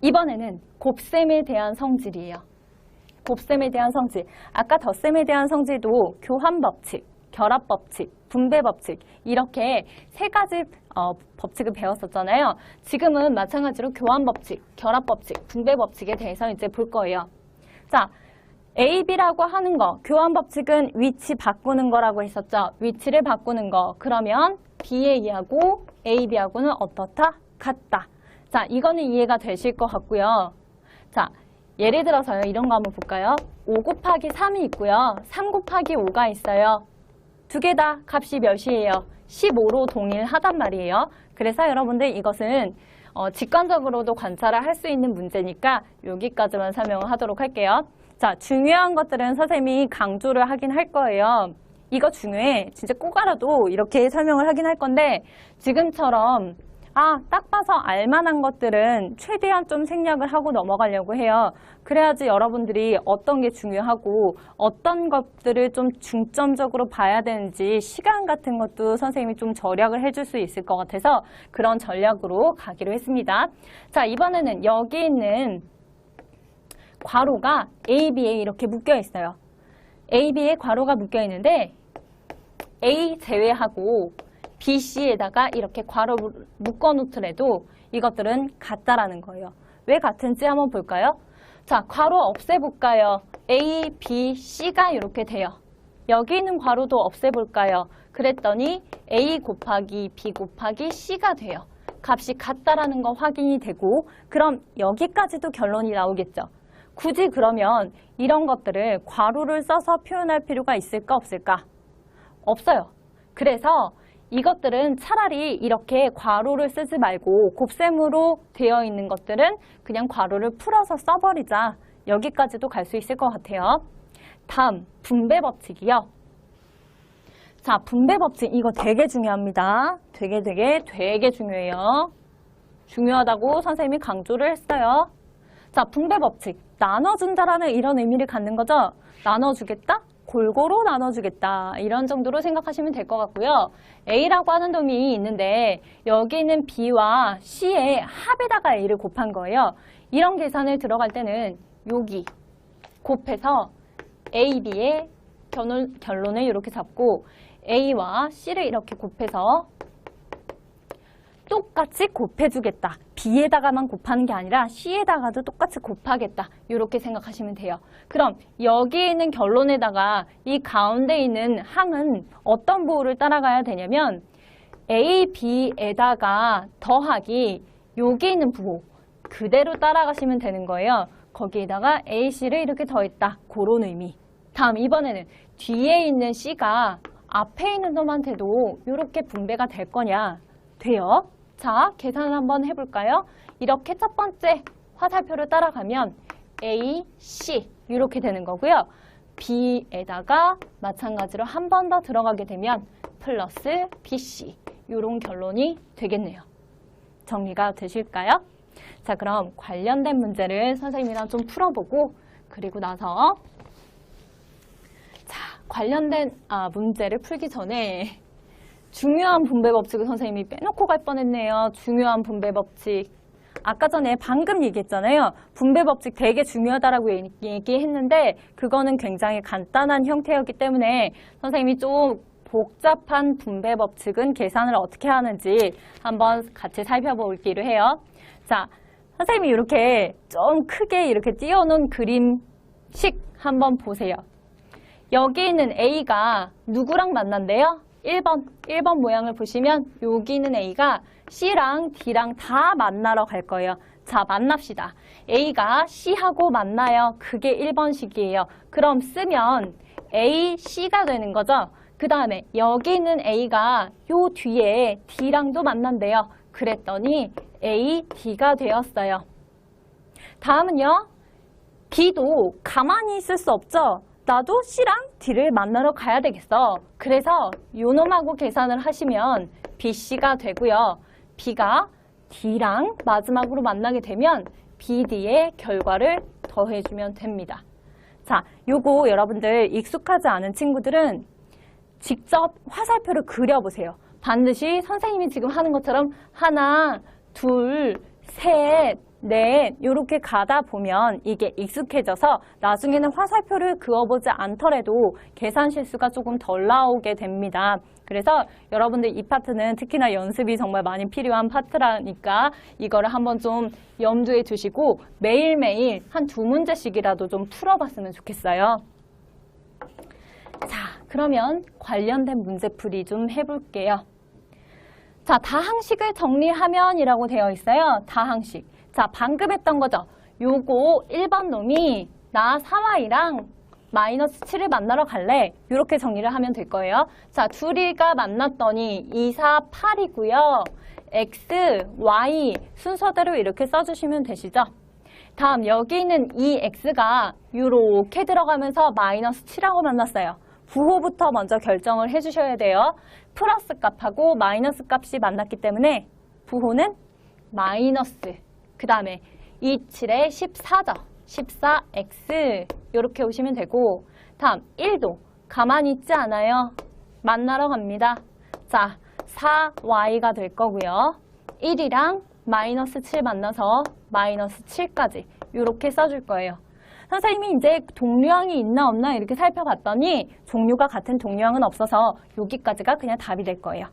이번에는 곱셈에 대한 성질이에요. 곱셈에 대한 성질. 아까 덧셈에 대한 성질도 교환법칙, 결합법칙, 분배법칙 이렇게 세 가지 법칙을 배웠었잖아요. 지금은 마찬가지로 교환법칙, 결합법칙, 분배법칙에 대해서 이제 볼 거예요. 자, A, B라고 하는 거, 교환법칙은 위치 바꾸는 거라고 했었죠. 위치를 바꾸는 거. 그러면 BA하고 AB하고는 어떻다? 같다. 자, 이거는 이해가 되실 것 같고요. 자, 예를 들어서요. 이런 거 한번 볼까요? 5 곱하기 3이 있고요. 3 곱하기 5가 있어요. 두 개 다 값이 몇이에요? 15로 동일하단 말이에요. 그래서 여러분들 이것은 직관적으로도 관찰을 할 수 있는 문제니까 여기까지만 설명을 하도록 할게요. 자, 중요한 것들은 선생님이 강조를 하긴 할 거예요. 이거 중요해. 진짜 꼭 알아도 이렇게 설명을 하긴 할 건데 지금처럼 딱 봐서 알만한 것들은 최대한 좀 생략을 하고 넘어가려고 해요. 그래야지 여러분들이 어떤 게 중요하고 어떤 것들을 좀 중점적으로 봐야 되는지 시간 같은 것도 선생님이 좀 절약을 해줄 수 있을 것 같아서 그런 전략으로 가기로 했습니다. 자, 이번에는 여기 있는 괄호가 A, B에 이렇게 묶여 있어요. A, B에 괄호가 묶여 있는데 A 제외하고 B, C에다가 이렇게 괄호를 묶어 놓더라도 이것들은 같다라는 거예요. 왜 같은지 한번 볼까요? 자, 괄호 없애볼까요? A, B, C가 이렇게 돼요. 여기 있는 괄호도 없애볼까요? 그랬더니 A 곱하기 B 곱하기 C가 돼요. 값이 같다라는 거 확인이 되고 그럼 여기까지도 결론이 나오겠죠. 굳이 그러면 이런 것들을 괄호를 써서 표현할 필요가 있을까 없을까? 없어요. 그래서 이것들은 차라리 이렇게 괄호를 쓰지 말고 곱셈으로 되어 있는 것들은 그냥 괄호를 풀어서 써버리자. 여기까지도 갈 수 있을 것 같아요. 다음, 분배법칙이요. 자, 분배법칙 이거 되게 중요합니다. 되게 중요해요. 중요하다고 선생님이 강조를 했어요. 자, 분배법칙. 나눠준다라는 이런 의미를 갖는 거죠. 나눠주겠다? 골고루 나눠주겠다. 이런 정도로 생각하시면 될 것 같고요. A라고 하는 놈이 있는데 여기는 B와 C의 합에다가 A를 곱한 거예요. 이런 계산을 들어갈 때는 여기 곱해서 A, B의 결론을 이렇게 잡고 A와 C를 이렇게 곱해서 똑같이 곱해주겠다. B에다가만 곱하는 게 아니라 C에다가도 똑같이 곱하겠다. 이렇게 생각하시면 돼요. 그럼 여기 있는 결론에다가 이 가운데 있는 항은 어떤 부호를 따라가야 되냐면 A, B에다가 더하기 여기 있는 부호 그대로 따라가시면 되는 거예요. 거기에다가 A, C를 이렇게 더했다. 그런 의미. 다음 이번에는 뒤에 있는 C가 앞에 있는 놈한테도 이렇게 분배가 될 거냐? 돼요. 자, 계산 한번 해볼까요? 이렇게 첫 번째 화살표를 따라가면 A, C 이렇게 되는 거고요. B에다가 마찬가지로 한 번 더 들어가게 되면 플러스 BC 이런 결론이 되겠네요. 정리가 되실까요? 자, 그럼 관련된 문제를 선생님이랑 좀 풀어보고 그리고 나서 자, 관련된 문제를 풀기 전에 중요한 분배법칙을 선생님이 빼놓고 갈 뻔했네요. 중요한 분배법칙. 아까 전에 방금 얘기했잖아요. 분배법칙 되게 중요하다라고 얘기했는데 그거는 굉장히 간단한 형태였기 때문에 선생님이 좀 복잡한 분배법칙은 계산을 어떻게 하는지 한번 같이 살펴보기로 해요. 자, 선생님이 이렇게 좀 크게 이렇게 띄워놓은 그림식 한번 보세요. 여기 있는 A가 누구랑 만난대요? 1번 모양을 보시면 여기 있는 A가 C랑 D랑 다 만나러 갈 거예요. 자, 만납시다. A가 C하고 만나요. 그게 1번식이에요. 그럼 쓰면 A, C가 되는 거죠. 그 다음에 여기 있는 A가 요 뒤에 D랑도 만난대요. 그랬더니 A, D가 되었어요. 다음은요. D도 가만히 있을 수 없죠. 나도 C랑 D를 만나러 가야 되겠어. 그래서 요놈하고 계산을 하시면 BC가 되고요. B가 D랑 마지막으로 만나게 되면 BD의 결과를 더해주면 됩니다. 자, 요거 여러분들 익숙하지 않은 친구들은 직접 화살표를 그려보세요. 반드시 선생님이 지금 하는 것처럼 하나, 둘, 셋, 네, 이렇게 가다 보면 이게 익숙해져서 나중에는 화살표를 그어보지 않더라도 계산 실수가 조금 덜 나오게 됩니다. 그래서 여러분들 이 파트는 특히나 연습이 정말 많이 필요한 파트라니까 이거를 한번 좀 염두에 두시고 매일매일 한 2문제씩이라도 좀 풀어봤으면 좋겠어요. 자, 그러면 관련된 문제풀이 좀 해볼게요. 자, 다항식을 정리하면 이라고 되어 있어요. 다항식. 자, 방금 했던 거죠. 요거 1번 놈이 나 4y랑 마이너스 7을 만나러 갈래. 이렇게 정리를 하면 될 거예요. 자, 둘이가 만났더니 2, 4, 8이고요. x, y 순서대로 이렇게 써주시면 되시죠. 다음 여기 있는 이 x가 이렇게 들어가면서 마이너스 7하고 만났어요. 부호부터 먼저 결정을 해주셔야 돼요. 플러스 값하고 마이너스 값이 만났기 때문에 부호는 마이너스, 그 다음에 2, 7에 14죠. 14x 이렇게 오시면 되고, 다음 1도 가만히 있지 않아요. 만나러 갑니다. 자, 4y가 될 거고요. 1이랑 마이너스 7 만나서 마이너스 7까지 이렇게 써줄 거예요. 선생님이 이제 동류항이 있나 없나 이렇게 살펴봤더니 종류가 같은 동류항은 없어서 여기까지가 그냥 답이 될 거예요.